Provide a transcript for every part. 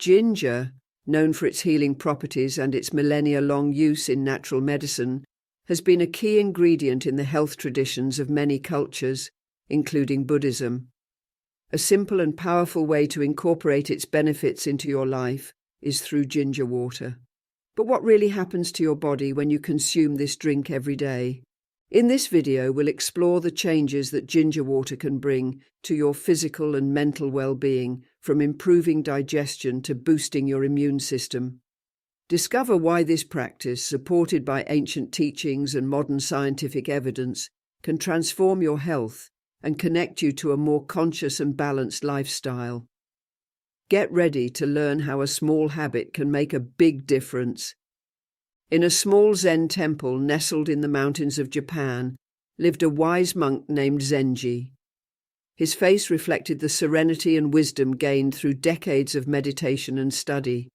Ginger, known for its healing properties and its millennia-long use in natural medicine, has been a key ingredient in the health traditions of many cultures, including Buddhism. A simple and powerful way to incorporate its benefits into your life is through ginger water. But what really happens to your body when you consume this drink every day? In this video, we'll explore the changes that ginger water can bring to your physical and mental well-being, from improving digestion to boosting your immune system. Discover why this practice, supported by ancient teachings and modern scientific evidence, can transform your health and connect you to a more conscious and balanced lifestyle. Get ready to learn how a small habit can make a big difference. In a small Zen temple nestled in the mountains of Japan lived a wise monk named Zenji. His face reflected the serenity and wisdom gained through decades of meditation and study.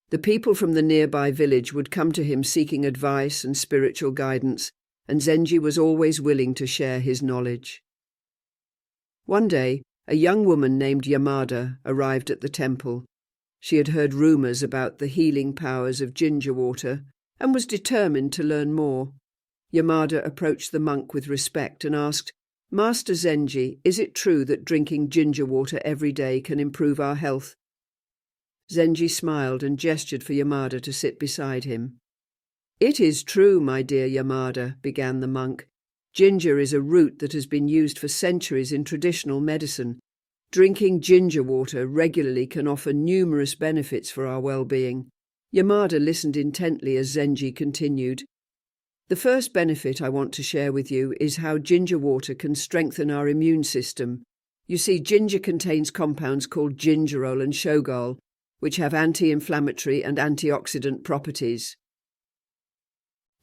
The people from the nearby village would come to him seeking advice and spiritual guidance, and Zenji was always willing to share his knowledge. One day, a young woman named Yamada arrived at the temple. She had heard rumors about the healing powers of ginger water and was determined to learn more. Yamada approached the monk with respect and asked, "Master Zenji, is it true that drinking ginger water every day can improve our health?" Zenji smiled and gestured for Yamada to sit beside him. "It is true, my dear Yamada," began the monk. "Ginger is a root that has been used for centuries in traditional medicine. Drinking ginger water regularly can offer numerous benefits for our well-being." Yamada listened intently as Zenji continued. "The first benefit I want to share with you is how ginger water can strengthen our immune system. You see, ginger contains compounds called gingerol and shogal, which have anti-inflammatory and antioxidant properties."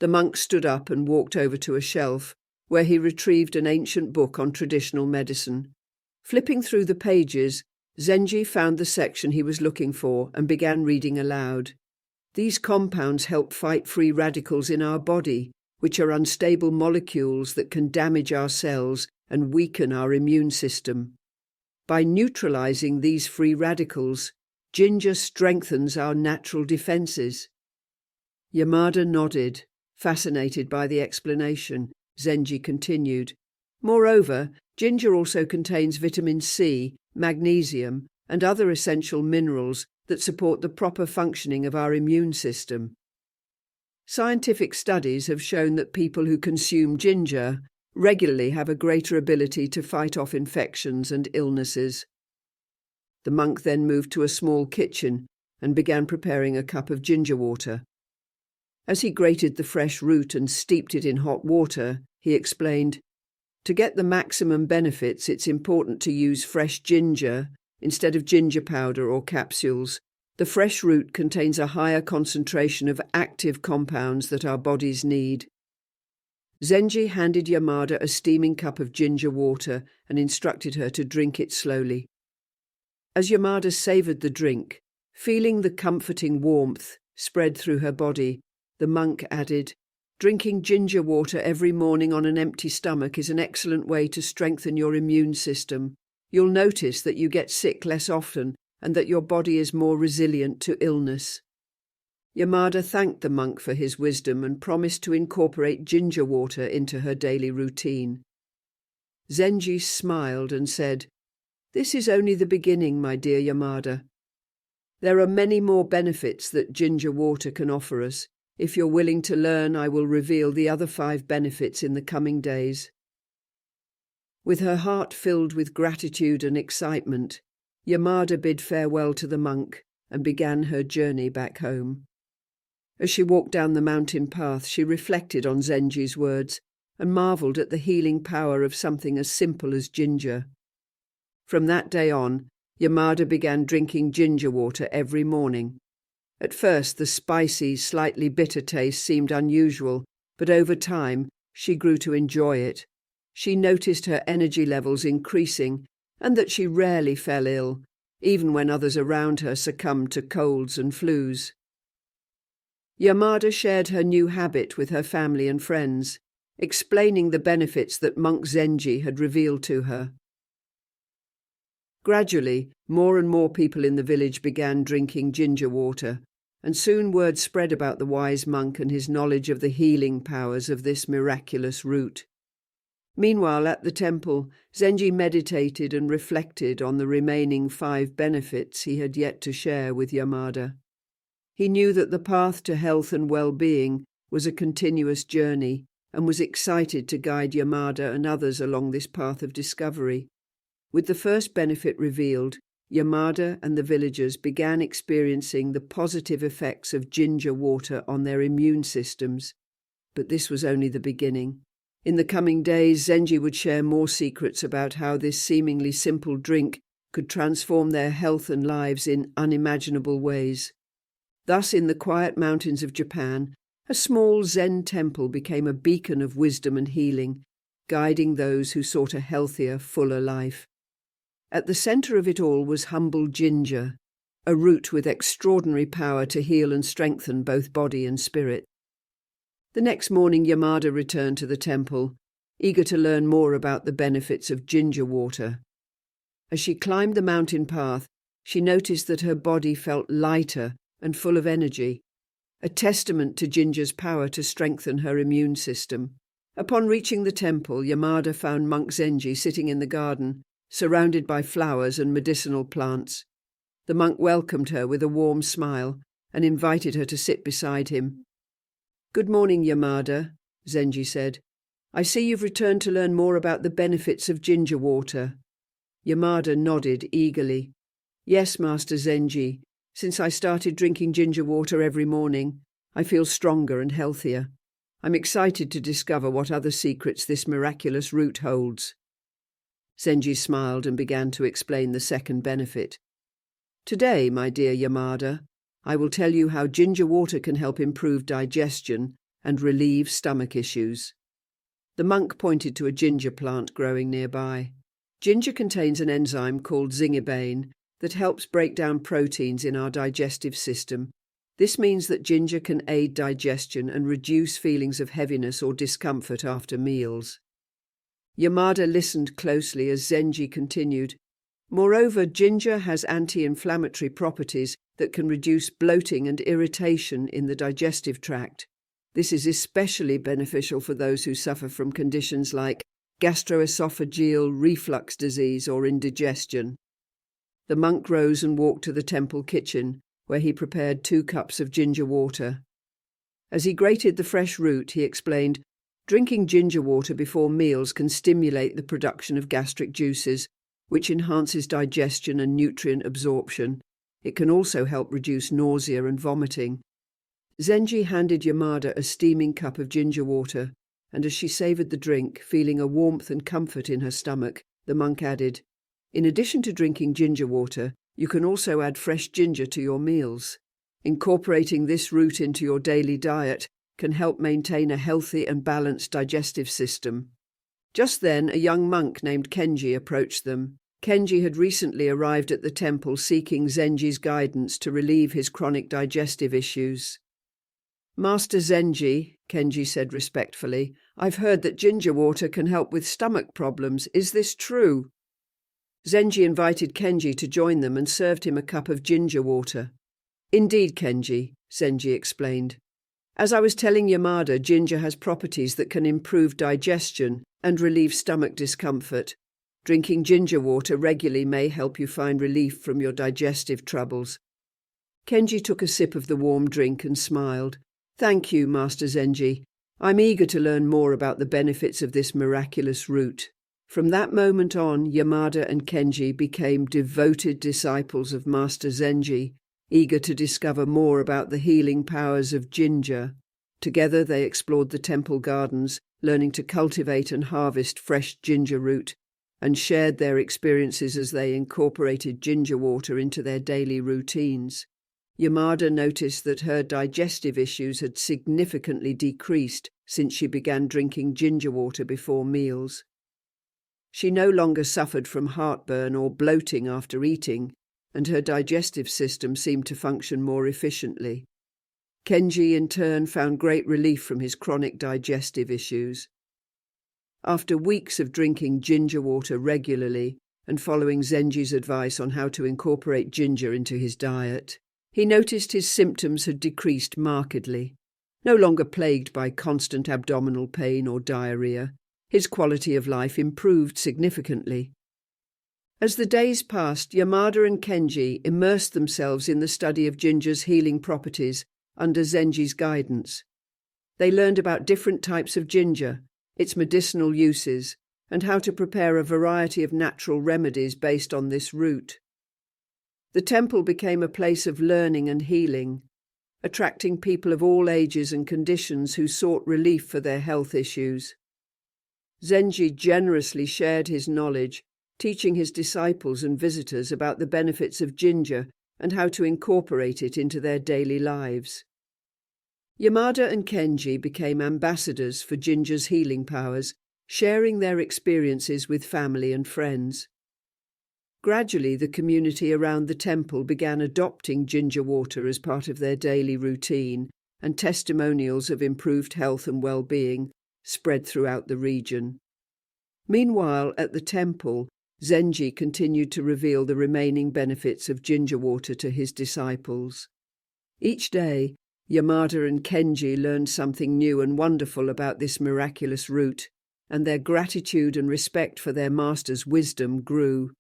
The monk stood up and walked over to a shelf, where he retrieved an ancient book on traditional medicine. Flipping through the pages, Zenji found the section he was looking for and began reading aloud. "These compounds help fight free radicals in our body, which are unstable molecules that can damage our cells and weaken our immune system. By neutralizing these free radicals, ginger strengthens our natural defenses." Yamada nodded, fascinated by the explanation. Zenji continued, "Moreover, ginger also contains vitamin C, magnesium, and other essential minerals that support the proper functioning of our immune system. Scientific studies have shown that people who consume ginger regularly have a greater ability to fight off infections and illnesses." The monk then moved to a small kitchen and began preparing a cup of ginger water. As he grated the fresh root and steeped it in hot water, he explained, "To get the maximum benefits, it's important to use fresh ginger instead of ginger powder or capsules. The fresh root contains a higher concentration of active compounds that our bodies need." Zenji handed Yamada a steaming cup of ginger water and instructed her to drink it slowly. As Yamada savoured the drink, feeling the comforting warmth spread through her body, the monk added, "Drinking ginger water every morning on an empty stomach is an excellent way to strengthen your immune system. You'll notice that you get sick less often and that your body is more resilient to illness." Yamada thanked the monk for his wisdom and promised to incorporate ginger water into her daily routine. Zenji smiled and said, "This is only the beginning, my dear Yamada. There are many more benefits that ginger water can offer us. If you're willing to learn, I will reveal the other 5 benefits in the coming days." With her heart filled with gratitude and excitement, Yamada bid farewell to the monk and began her journey back home. As she walked down the mountain path, she reflected on Zenji's words and marvelled at the healing power of something as simple as ginger. From that day on, Yamada began drinking ginger water every morning. At first, the spicy, slightly bitter taste seemed unusual, but over time, she grew to enjoy it. She noticed her energy levels increasing and that she rarely fell ill, even when others around her succumbed to colds and flus. Yamada shared her new habit with her family and friends, explaining the benefits that monk Zenji had revealed to her. Gradually, more and more people in the village began drinking ginger water, and soon word spread about the wise monk and his knowledge of the healing powers of this miraculous root. Meanwhile, at the temple, Zenji meditated and reflected on the remaining 5 benefits he had yet to share with Yamada. He knew that the path to health and well-being was a continuous journey, and was excited to guide Yamada and others along this path of discovery. With the first benefit revealed, Yamada and the villagers began experiencing the positive effects of ginger water on their immune systems. But this was only the beginning. In the coming days, Zenji would share more secrets about how this seemingly simple drink could transform their health and lives in unimaginable ways. Thus, in the quiet mountains of Japan, a small Zen temple became a beacon of wisdom and healing, guiding those who sought a healthier, fuller life. At the center of it all was humble ginger, a root with extraordinary power to heal and strengthen both body and spirit. The next morning, Yamada returned to the temple, eager to learn more about the benefits of ginger water. As she climbed the mountain path, she noticed that her body felt lighter and full of energy, a testament to ginger's power to strengthen her immune system. Upon reaching the temple, Yamada found Monk Zenji sitting in the garden, surrounded by flowers and medicinal plants. The monk welcomed her with a warm smile and invited her to sit beside him. "Good morning, Yamada," Zenji said. "I see you've returned to learn more about the benefits of ginger water." Yamada nodded eagerly. "Yes, Master Zenji. Since I started drinking ginger water every morning, I feel stronger and healthier. I'm excited to discover what other secrets this miraculous root holds." Zenji smiled and began to explain the second benefit. "Today, my dear Yamada, I will tell you how ginger water can help improve digestion and relieve stomach issues." The monk pointed to a ginger plant growing nearby. Ginger contains an enzyme called zingibane that helps break down proteins in our digestive system. This means that ginger can aid digestion and reduce feelings of heaviness or discomfort after meals. Yamada listened closely as Zenji continued. Moreover, ginger has anti-inflammatory properties that can reduce bloating and irritation in the digestive tract. This is especially beneficial for those who suffer from conditions like gastroesophageal reflux disease or indigestion. The monk rose and walked to the temple kitchen, where he prepared 2 cups of ginger water. As he grated the fresh root, he explained, "Drinking ginger water before meals can stimulate the production of gastric juices, which enhances digestion and nutrient absorption. It can also help reduce nausea and vomiting." Zenji handed Yamada a steaming cup of ginger water, and as she savoured the drink, feeling a warmth and comfort in her stomach, the monk added, "In addition to drinking ginger water, you can also add fresh ginger to your meals. Incorporating this root into your daily diet can help maintain a healthy and balanced digestive system." Just then, a young monk named Kenji approached them. Kenji had recently arrived at the temple seeking Zenji's guidance to relieve his chronic digestive issues. "Master Zenji," Kenji said respectfully, "I've heard that ginger water can help with stomach problems. Is this true?" Zenji invited Kenji to join them and served him a cup of ginger water. "Indeed, Kenji," Zenji explained. "As I was telling Yamada, ginger has properties that can improve digestion and relieve stomach discomfort. Drinking ginger water regularly may help you find relief from your digestive troubles." Kenji took a sip of the warm drink and smiled. "Thank you, Master Zenji. I'm eager to learn more about the benefits of this miraculous root." From that moment on, Yamada and Kenji became devoted disciples of Master Zenji, eager to discover more about the healing powers of ginger. Together they explored the temple gardens, learning to cultivate and harvest fresh ginger root, and shared their experiences as they incorporated ginger water into their daily routines. Yamada noticed that her digestive issues had significantly decreased since she began drinking ginger water before meals. She no longer suffered from heartburn or bloating after eating, and her digestive system seemed to function more efficiently. Kenji, in turn, found great relief from his chronic digestive issues. After weeks of drinking ginger water regularly, and following Zenji's advice on how to incorporate ginger into his diet, he noticed his symptoms had decreased markedly. No longer plagued by constant abdominal pain or diarrhea, his quality of life improved significantly. As the days passed, Yamada and Kenji immersed themselves in the study of ginger's healing properties under Zenji's guidance. They learned about different types of ginger, its medicinal uses, and how to prepare a variety of natural remedies based on this root. The temple became a place of learning and healing, attracting people of all ages and conditions who sought relief for their health issues. Zenji generously shared his knowledge, teaching his disciples and visitors about the benefits of ginger and how to incorporate it into their daily lives. Yamada and Kenji became ambassadors for ginger's healing powers, sharing their experiences with family and friends. Gradually, the community around the temple began adopting ginger water as part of their daily routine, and testimonials of improved health and well-being spread throughout the region. Meanwhile, at the temple, Zenji continued to reveal the remaining benefits of ginger water to his disciples. Each day, Yamada and Kenji learned something new and wonderful about this miraculous root, and their gratitude and respect for their master's wisdom grew.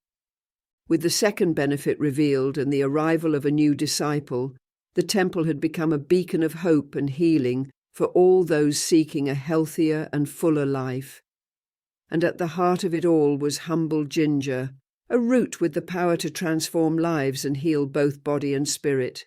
With the second benefit revealed and the arrival of a new disciple, the temple had become a beacon of hope and healing for all those seeking a healthier and fuller life. And at the heart of it all was humble ginger, a root with the power to transform lives and heal both body and spirit.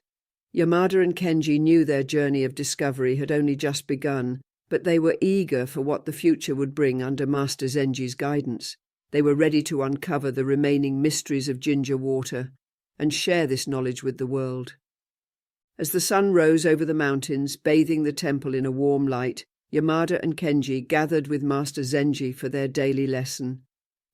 Yamada and Kenji knew their journey of discovery had only just begun, but they were eager for what the future would bring under Master Zenji's guidance. They were ready to uncover the remaining mysteries of ginger water and share this knowledge with the world. As the sun rose over the mountains, bathing the temple in a warm light, Yamada and Kenji gathered with Master Zenji for their daily lesson.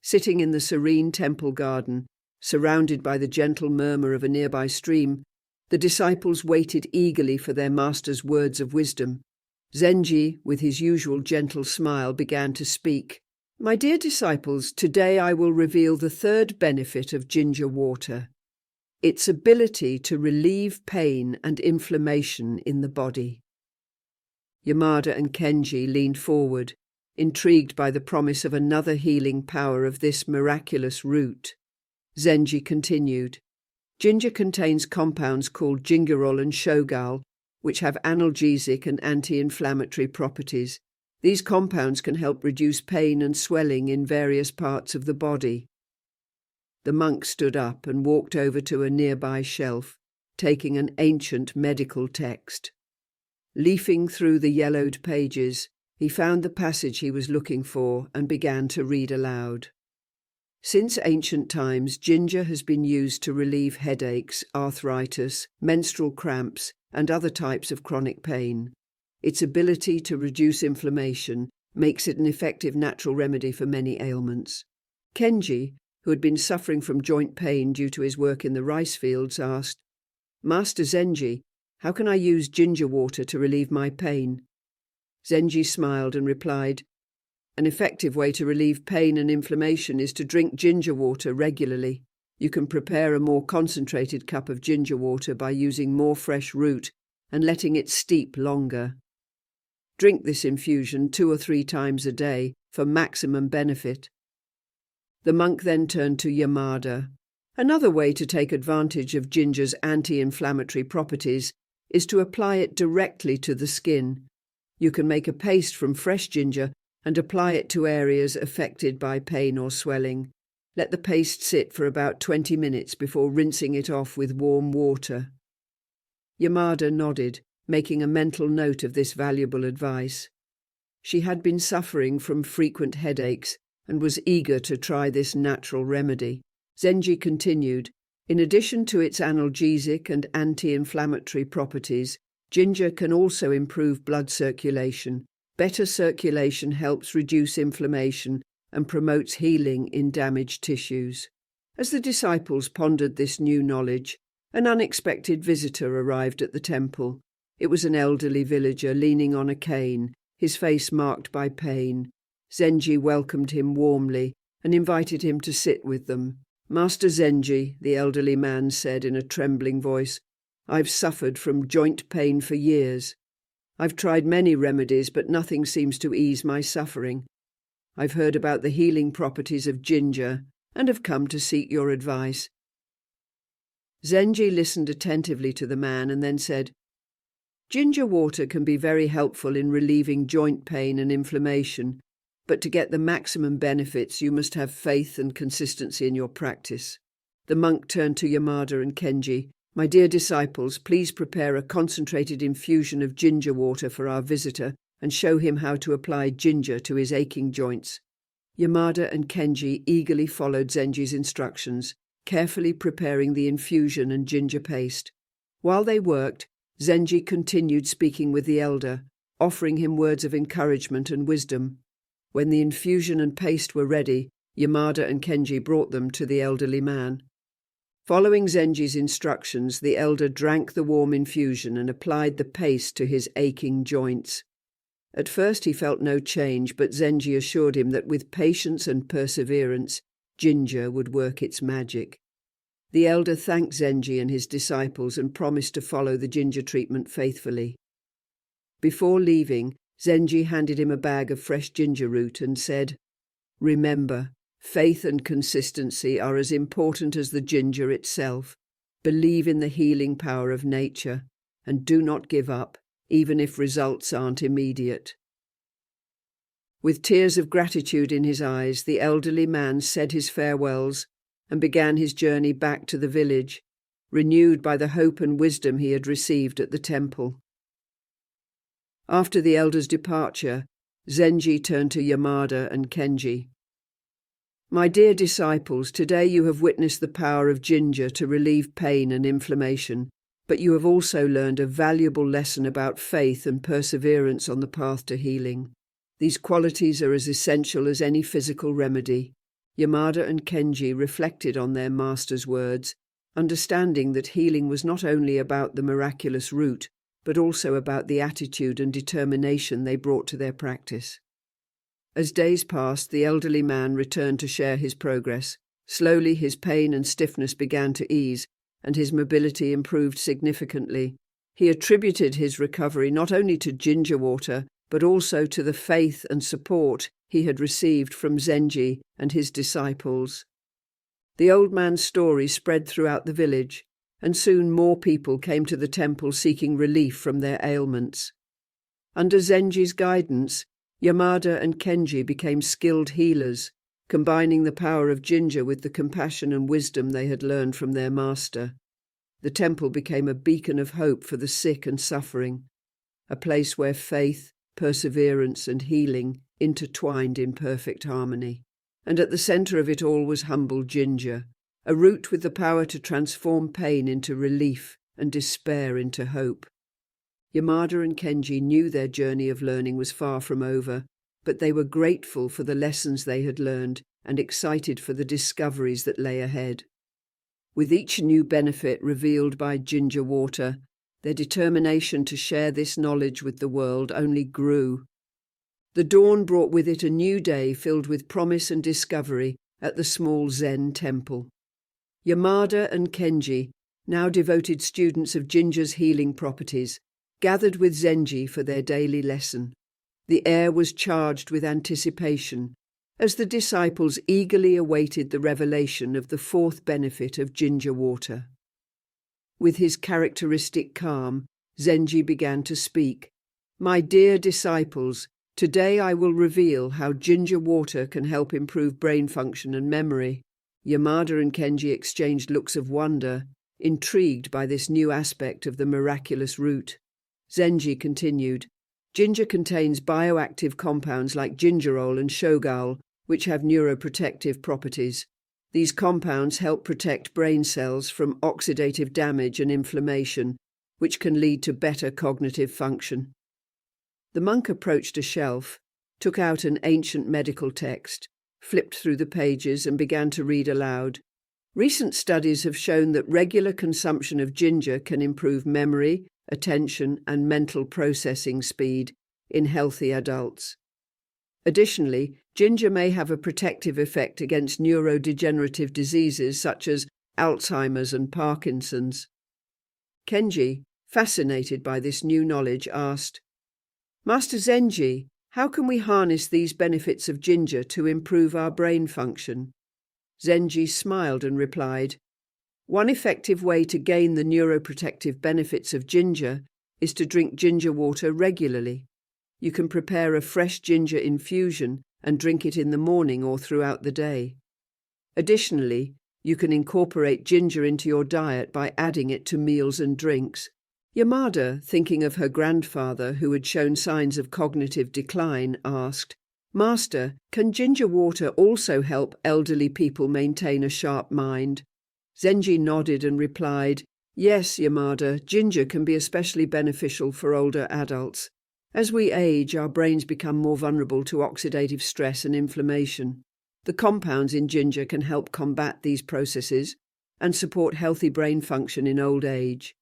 Sitting in the serene temple garden, surrounded by the gentle murmur of a nearby stream, the disciples waited eagerly for their master's words of wisdom. Zenji, with his usual gentle smile, began to speak. "My dear disciples, today I will reveal the third benefit of ginger water, its ability to relieve pain and inflammation in the body." Yamada and Kenji leaned forward, intrigued by the promise of another healing power of this miraculous root. Zenji continued, "Ginger contains compounds called gingerol and shogal, which have analgesic and anti-inflammatory properties. These compounds can help reduce pain and swelling in various parts of the body." The monk stood up and walked over to a nearby shelf, taking an ancient medical text. Leafing through the yellowed pages, he found the passage he was looking for and began to read aloud. "Since ancient times, ginger has been used to relieve headaches, arthritis, menstrual cramps, and other types of chronic pain. Its ability to reduce inflammation makes it an effective natural remedy for many ailments." Kenji, who had been suffering from joint pain due to his work in the rice fields, asked, "Master Zenji, how can I use ginger water to relieve my pain?" Zenji smiled and replied, "An effective way to relieve pain and inflammation is to drink ginger water regularly. You can prepare a more concentrated cup of ginger water by using more fresh root and letting it steep longer. Drink this infusion 2 or 3 times a day for maximum benefit." The monk then turned to Yamada. "Another way to take advantage of ginger's anti-inflammatory properties is to apply it directly to the skin. You can make a paste from fresh ginger and apply it to areas affected by pain or swelling. Let the paste sit for about 20 minutes before rinsing it off with warm water." Yamada nodded, making a mental note of this valuable advice. She had been suffering from frequent headaches and was eager to try this natural remedy. Zenji continued, "In addition to its analgesic and anti-inflammatory properties, ginger can also improve blood circulation. Better circulation helps reduce inflammation and promotes healing in damaged tissues." As the disciples pondered this new knowledge, an unexpected visitor arrived at the temple. It was an elderly villager leaning on a cane, his face marked by pain. Zenji welcomed him warmly and invited him to sit with them. "Master Zenji," the elderly man said in a trembling voice, "I've suffered from joint pain for years. I've tried many remedies, but nothing seems to ease my suffering. I've heard about the healing properties of ginger and have come to seek your advice." Zenji listened attentively to the man and then said, "Ginger water can be very helpful in relieving joint pain and inflammation, but to get the maximum benefits you must have faith and consistency in your practice." The monk turned to Yamada and Kenji. "My dear disciples, please prepare a concentrated infusion of ginger water for our visitor and show him how to apply ginger to his aching joints." Yamada and Kenji eagerly followed Zenji's instructions, carefully preparing the infusion and ginger paste. While they worked, Zenji continued speaking with the elder, offering him words of encouragement and wisdom. When the infusion and paste were ready, Yamada and Kenji brought them to the elderly man. Following Zenji's instructions, the elder drank the warm infusion and applied the paste to his aching joints. At first he felt no change, but Zenji assured him that with patience and perseverance, ginger would work its magic. The elder thanked Zenji and his disciples and promised to follow the ginger treatment faithfully. Before leaving, Zenji handed him a bag of fresh ginger root and said, "Remember, faith and consistency are as important as the ginger itself. Believe in the healing power of nature, and do not give up, even if results aren't immediate." With tears of gratitude in his eyes, the elderly man said his farewells and began his journey back to the village, renewed by the hope and wisdom he had received at the temple. After the elder's departure, Zenji turned to Yamada and Kenji. "My dear disciples, today you have witnessed the power of ginger to relieve pain and inflammation, but you have also learned a valuable lesson about faith and perseverance on the path to healing. These qualities are as essential as any physical remedy." Yamada and Kenji reflected on their master's words, understanding that healing was not only about the miraculous root, but also about the attitude and determination they brought to their practice. As days passed, the elderly man returned to share his progress. Slowly his pain and stiffness began to ease, and his mobility improved significantly. He attributed his recovery not only to ginger water, but also to the faith and support he had received from Zenji and his disciples. The old man's story spread throughout the village, and soon more people came to the temple seeking relief from their ailments. Under Zenji's guidance, Yamada and Kenji became skilled healers, combining the power of ginger with the compassion and wisdom they had learned from their master. The temple became a beacon of hope for the sick and suffering, a place where faith, perseverance, and healing intertwined in perfect harmony. And at the centre of it all was humble ginger, a root with the power to transform pain into relief and despair into hope. Yamada and Kenji knew their journey of learning was far from over, but they were grateful for the lessons they had learned and excited for the discoveries that lay ahead. With each new benefit revealed by ginger water, their determination to share this knowledge with the world only grew. The dawn brought with it a new day filled with promise and discovery at the small Zen temple. Yamada and Kenji, now devoted students of ginger's healing properties, gathered with Zenji for their daily lesson. The air was charged with anticipation, as the disciples eagerly awaited the revelation of the fourth benefit of ginger water. With his characteristic calm, Zenji began to speak. "My dear disciples, today I will reveal how ginger water can help improve brain function and memory." Yamada and Kenji exchanged looks of wonder, intrigued by this new aspect of the miraculous root. Zenji continued, "Ginger contains bioactive compounds like gingerol and shogal, which have neuroprotective properties. These compounds help protect brain cells from oxidative damage and inflammation, which can lead to better cognitive function." The monk approached a shelf, took out an ancient medical text, flipped through the pages and began to read aloud. "Recent studies have shown that regular consumption of ginger can improve memory, attention, and mental processing speed in healthy adults. Additionally, Ginger may have a protective effect against neurodegenerative diseases such as Alzheimer's and Parkinson's. Kenji, fascinated by this new knowledge, asked, "Master Zenji, how can we harness these benefits of ginger to improve our brain function?" Zenji smiled and replied, "One effective way to gain the neuroprotective benefits of ginger is to drink ginger water regularly. You can prepare a fresh ginger infusion and drink it in the morning or throughout the day. Additionally, you can incorporate ginger into your diet by adding it to meals and drinks." Yamada, thinking of her grandfather who had shown signs of cognitive decline, asked, "Master, can ginger water also help elderly people maintain a sharp mind?" Zenji nodded and replied, "Yes, Yamada, ginger can be especially beneficial for older adults. As we age, our brains become more vulnerable to oxidative stress and inflammation. The compounds in ginger can help combat these processes and support healthy brain function in old age."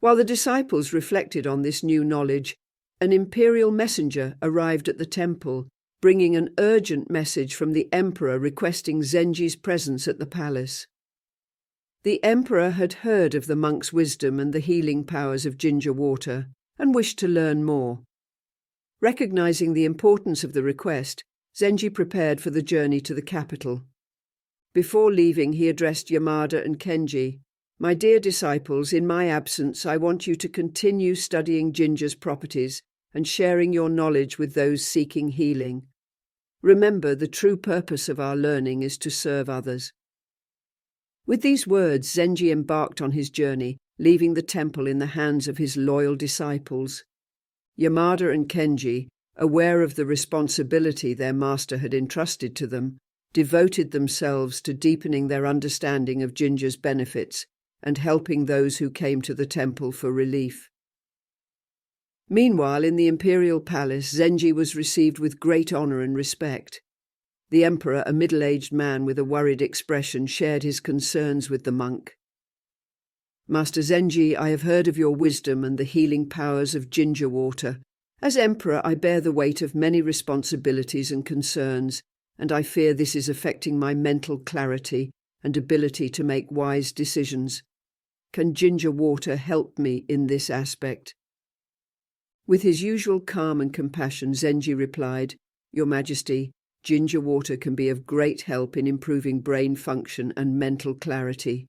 While the disciples reflected on this new knowledge, an imperial messenger arrived at the temple, bringing an urgent message from the emperor requesting Zenji's presence at the palace. The emperor had heard of the monk's wisdom and the healing powers of ginger water, and wished to learn more. Recognizing the importance of the request, Zenji prepared for the journey to the capital. Before leaving, he addressed Yamada and Kenji. "My dear disciples, in my absence, I want you to continue studying ginger's properties and sharing your knowledge with those seeking healing. Remember, the true purpose of our learning is to serve others." With these words, Zenji embarked on his journey, leaving the temple in the hands of his loyal disciples. Yamada and Kenji, aware of the responsibility their master had entrusted to them, devoted themselves to deepening their understanding of ginger's benefits and helping those who came to the temple for relief. Meanwhile, in the imperial palace, Zenji was received with great honor and respect. The emperor, a middle-aged man with a worried expression, shared his concerns with the monk. "Master Zenji, I have heard of your wisdom and the healing powers of ginger water. As emperor, I bear the weight of many responsibilities and concerns, and I fear this is affecting my mental clarity and ability to make wise decisions. Can ginger water help me in this aspect?" With his usual calm and compassion, Zenji replied, "Your Majesty, ginger water can be of great help in improving brain function and mental clarity.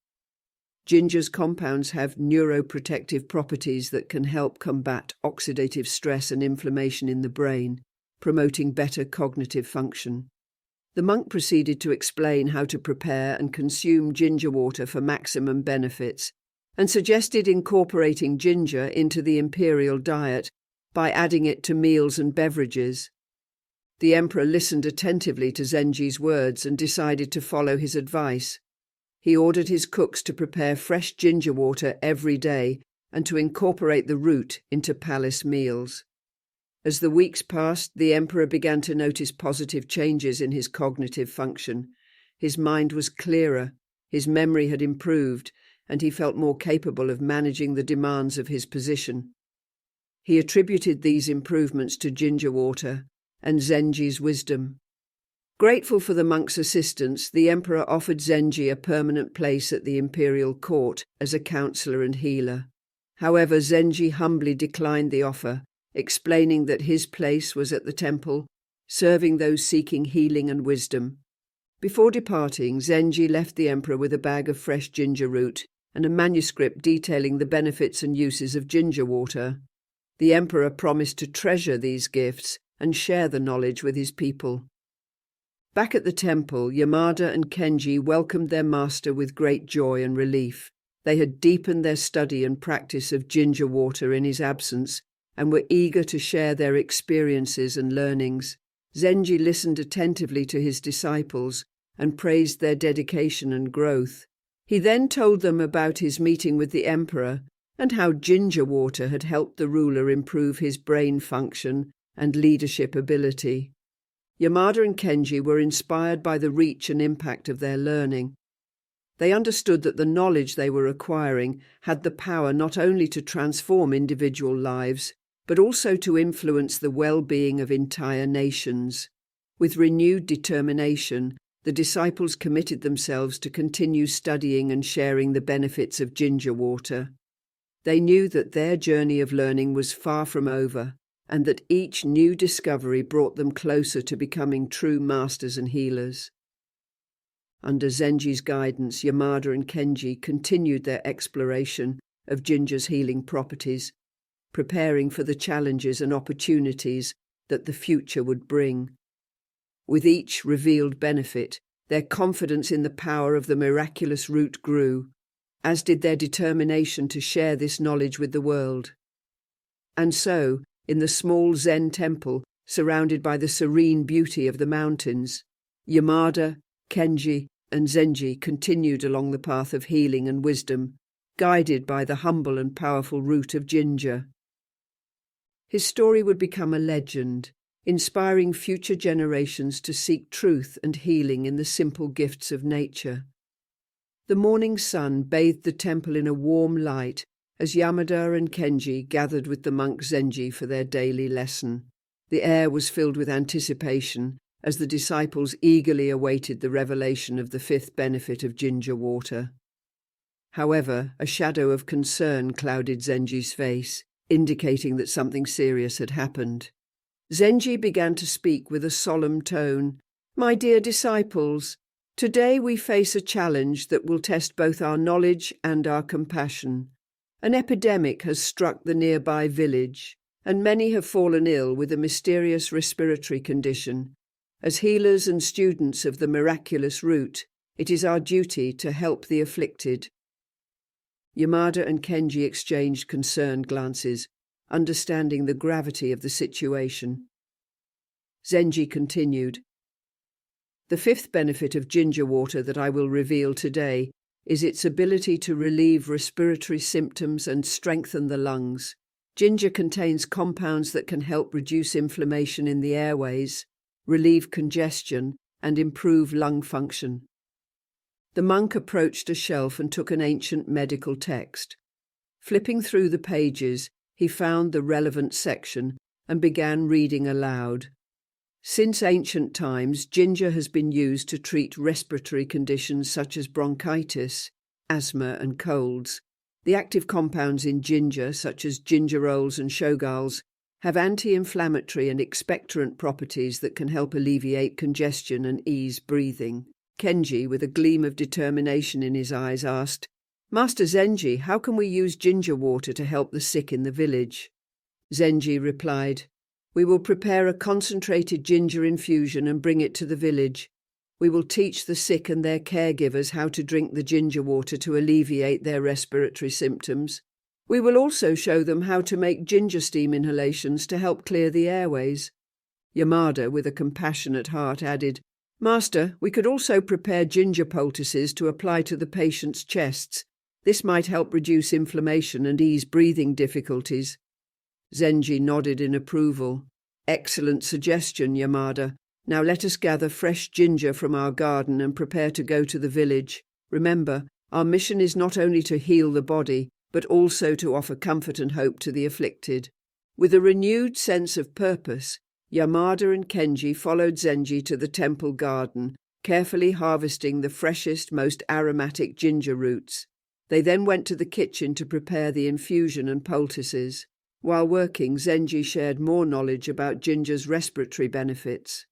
Ginger's compounds have neuroprotective properties that can help combat oxidative stress and inflammation in the brain, promoting better cognitive function." The monk proceeded to explain how to prepare and consume ginger water for maximum benefits, and suggested incorporating ginger into the imperial diet by adding it to meals and beverages. The emperor listened attentively to Zenji's words and decided to follow his advice. He ordered his cooks to prepare fresh ginger water every day and to incorporate the root into palace meals. As the weeks passed, the emperor began to notice positive changes in his cognitive function. His mind was clearer, his memory had improved, and he felt more capable of managing the demands of his position. He attributed these improvements to ginger water and Zenji's wisdom. Grateful for the monk's assistance, the emperor offered Zenji a permanent place at the imperial court as a counselor and healer. However, Zenji humbly declined the offer, explaining that his place was at the temple, serving those seeking healing and wisdom. Before departing, Zenji left the emperor with a bag of fresh ginger root and a manuscript detailing the benefits and uses of ginger water. The emperor promised to treasure these gifts and share the knowledge with his people. Back at the temple, Yamada and Kenji welcomed their master with great joy and relief. They had deepened their study and practice of ginger water in his absence and were eager to share their experiences and learnings. Zenji listened attentively to his disciples and praised their dedication and growth. He then told them about his meeting with the emperor and how ginger water had helped the ruler improve his brain function and leadership ability. Yamada and Kenji were inspired by the reach and impact of their learning. They understood that the knowledge they were acquiring had the power not only to transform individual lives, but also to influence the well-being of entire nations. With renewed determination, the disciples committed themselves to continue studying and sharing the benefits of ginger water. They knew that their journey of learning was far from over, and that each new discovery brought them closer to becoming true masters and healers. Under Zenji's guidance, Yamada and Kenji continued their exploration of ginger's healing properties, preparing for the challenges and opportunities that the future would bring. With each revealed benefit, their confidence in the power of the miraculous root grew, as did their determination to share this knowledge with the world. And so, in the small Zen temple, surrounded by the serene beauty of the mountains, Yamada, Kenji, and Zenji continued along the path of healing and wisdom, guided by the humble and powerful root of ginger. His story would become a legend, inspiring future generations to seek truth and healing in the simple gifts of nature. The morning sun bathed the temple in a warm light as Yamada and Kenji gathered with the monk Zenji for their daily lesson. The air was filled with anticipation as the disciples eagerly awaited the revelation of the fifth benefit of ginger water. However, a shadow of concern clouded Zenji's face, indicating that something serious had happened. Zenji began to speak with a solemn tone. "My dear disciples, today we face a challenge that will test both our knowledge and our compassion. An epidemic has struck the nearby village, and many have fallen ill with a mysterious respiratory condition. As healers and students of the miraculous root, it is our duty to help the afflicted." Yamada and Kenji exchanged concerned glances, understanding the gravity of the situation. Zenji continued, "The fifth benefit of ginger water that I will reveal today is its ability to relieve respiratory symptoms and strengthen the lungs. Ginger contains compounds that can help reduce inflammation in the airways, relieve congestion, and improve lung function." The monk approached a shelf and took an ancient medical text. Flipping through the pages, he found the relevant section and began reading aloud. Since ancient times, ginger has been used to treat respiratory conditions such as bronchitis, asthma, and colds. The active compounds in ginger, such as gingerols and shogals, have anti-inflammatory and expectorant properties that can help alleviate congestion and ease breathing. Kenji, with a gleam of determination in his eyes, asked, "Master Zenji, how can we use ginger water to help the sick in the village?" Zenji replied, "We will prepare a concentrated ginger infusion and bring it to the village. We will teach the sick and their caregivers how to drink the ginger water to alleviate their respiratory symptoms. We will also show them how to make ginger steam inhalations to help clear the airways." Yamada, with a compassionate heart, added, "Master, we could also prepare ginger poultices to apply to the patients' chests. This might help reduce inflammation and ease breathing difficulties." Zenji nodded in approval. "Excellent suggestion, Yamada. Now let us gather fresh ginger from our garden and prepare to go to the village. Remember, our mission is not only to heal the body, but also to offer comfort and hope to the afflicted." With a renewed sense of purpose, Yamada and Kenji followed Zenji to the temple garden, carefully harvesting the freshest, most aromatic ginger roots. They then went to the kitchen to prepare the infusion and poultices. While working, Zenji shared more knowledge about ginger's respiratory benefits.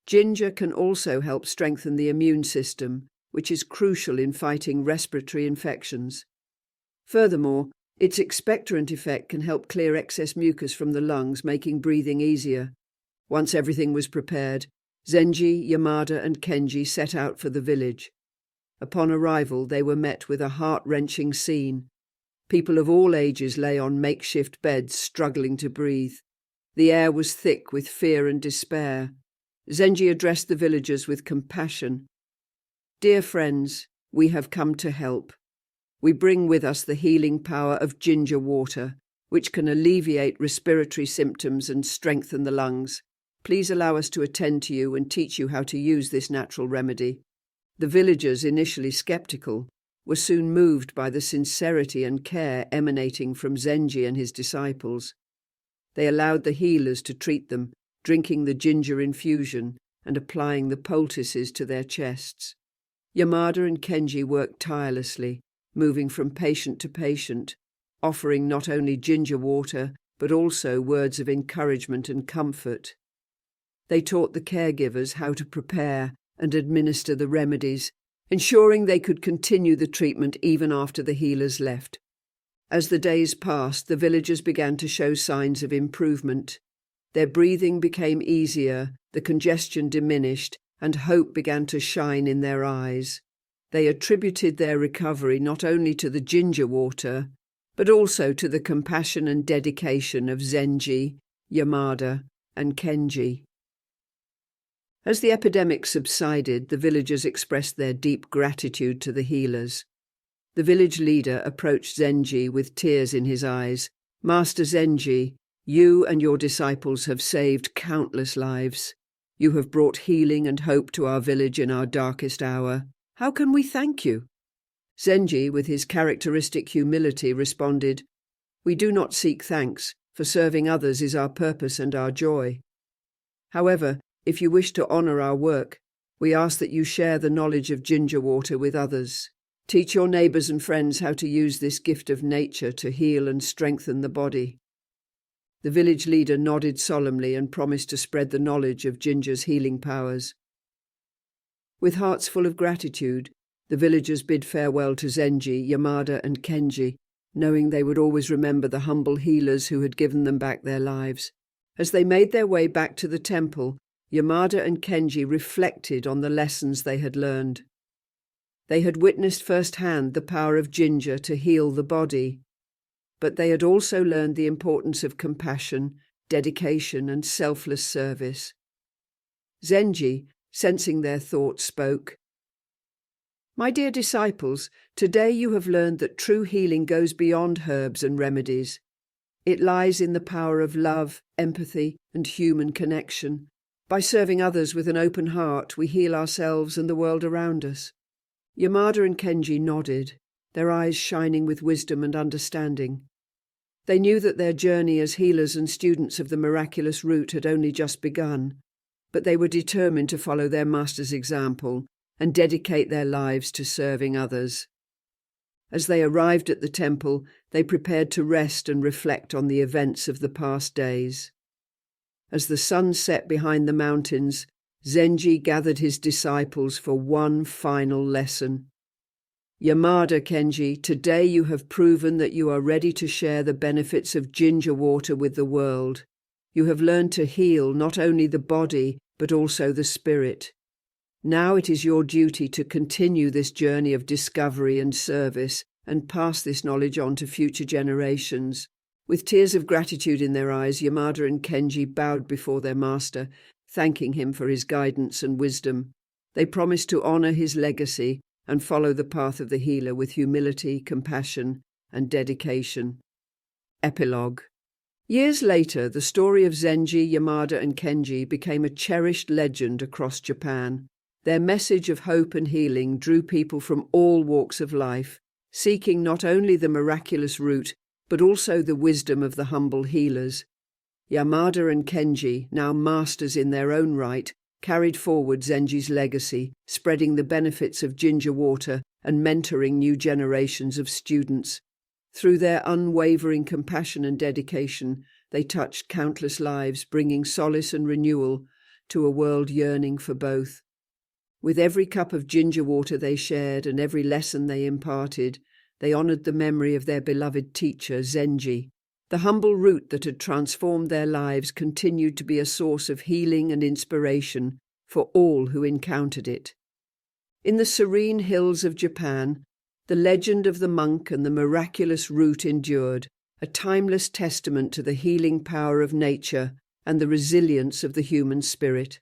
Ginger can also help strengthen the immune system, which is crucial in fighting respiratory infections. Furthermore, its expectorant effect can help clear excess mucus from the lungs, making breathing easier. Once everything was prepared, Zenji, Yamada, and Kenji set out for the village. Upon arrival, they were met with a heart-wrenching scene. People of all ages lay on makeshift beds, struggling to breathe. The air was thick with fear and despair. Zenji addressed the villagers with compassion. "Dear friends, we have come to help. We bring with us the healing power of ginger water, which can alleviate respiratory symptoms and strengthen the lungs. Please allow us to attend to you and teach you how to use this natural remedy." The villagers, initially skeptical, were soon moved by the sincerity and care emanating from Zenji and his disciples. They allowed the healers to treat them, drinking the ginger infusion and applying the poultices to their chests. Yamada and Kenji worked tirelessly, moving from patient to patient, offering not only ginger water but also words of encouragement and comfort. They taught the caregivers how to prepare and administer the remedies, ensuring they could continue the treatment even after the healers left. As the days passed, the villagers began to show signs of improvement. Their breathing became easier, the congestion diminished, and hope began to shine in their eyes. They attributed their recovery not only to the ginger water, but also to the compassion and dedication of Zenji, Yamada, and Kenji. As the epidemic subsided, the villagers expressed their deep gratitude to the healers. The village leader approached Zenji with tears in his eyes. "Master Zenji, you and your disciples have saved countless lives. You have brought healing and hope to our village in our darkest hour. How can we thank you?" Zenji, with his characteristic humility, responded, "We do not seek thanks, for serving others is our purpose and our joy. However, if you wish to honor our work, we ask that you share the knowledge of ginger water with others. Teach your neighbors and friends how to use this gift of nature to heal and strengthen the body." The village leader nodded solemnly and promised to spread the knowledge of ginger's healing powers. With hearts full of gratitude, the villagers bid farewell to Zenji, Yamada, and Kenji, knowing they would always remember the humble healers who had given them back their lives. As they made their way back to the temple, Yamada and Kenji reflected on the lessons they had learned. They had witnessed firsthand the power of ginger to heal the body, but they had also learned the importance of compassion, dedication, and selfless service. Zenji, sensing their thoughts, spoke, "My dear disciples, today you have learned that true healing goes beyond herbs and remedies. It lies in the power of love, empathy, and human connection. By serving others with an open heart, we heal ourselves and the world around us." Yamada and Kenji nodded, their eyes shining with wisdom and understanding. They knew that their journey as healers and students of the miraculous root had only just begun, but they were determined to follow their master's example and dedicate their lives to serving others. As they arrived at the temple, they prepared to rest and reflect on the events of the past days. As the sun set behind the mountains, Zenji gathered his disciples for one final lesson. "Yamada, Kenji, today you have proven that you are ready to share the benefits of ginger water with the world. You have learned to heal not only the body, but also the spirit. Now it is your duty to continue this journey of discovery and service and pass this knowledge on to future generations." With tears of gratitude in their eyes, Yamada and Kenji bowed before their master, thanking him for his guidance and wisdom. They promised to honor his legacy and follow the path of the healer with humility, compassion, and dedication. Epilogue. Years later, the story of Zenji, Yamada, and Kenji became a cherished legend across Japan. Their message of hope and healing drew people from all walks of life, seeking not only the miraculous root, but also the wisdom of the humble healers. Yamada and Kenji, now masters in their own right, carried forward Zenji's legacy, spreading the benefits of ginger water and mentoring new generations of students. Through their unwavering compassion and dedication, they touched countless lives, bringing solace and renewal to a world yearning for both. With every cup of ginger water they shared and every lesson they imparted, they honored the memory of their beloved teacher, Zenji. The humble root that had transformed their lives continued to be a source of healing and inspiration for all who encountered it. In the serene hills of Japan, the legend of the monk and the miraculous root endured, a timeless testament to the healing power of nature and the resilience of the human spirit.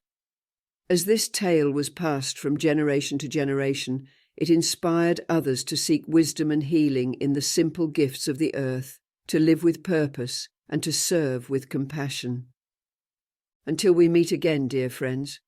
As this tale was passed from generation to generation, it inspired others to seek wisdom and healing in the simple gifts of the earth, to live with purpose and to serve with compassion. Until we meet again, dear friends,